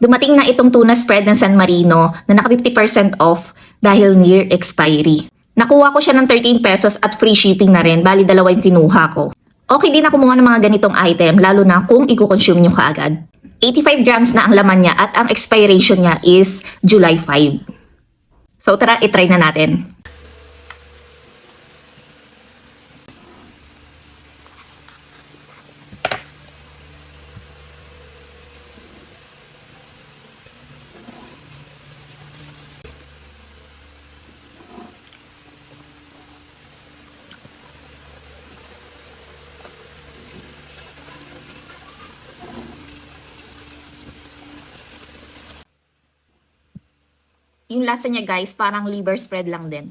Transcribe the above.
Dumating na itong tuna spread ng San Marino na naka 50% off dahil near expiry. Nakuha ko siya ng 13 pesos at free shipping na rin, bali dalawa yung kinuha ko. Okay din na kumuha ng mga ganitong item lalo na kung i-consume nyo kaagad. 85 grams na ang laman niya at ang expiration niya is July 5. So tara, itry na natin. Yung lasa niya guys, parang liver spread lang din.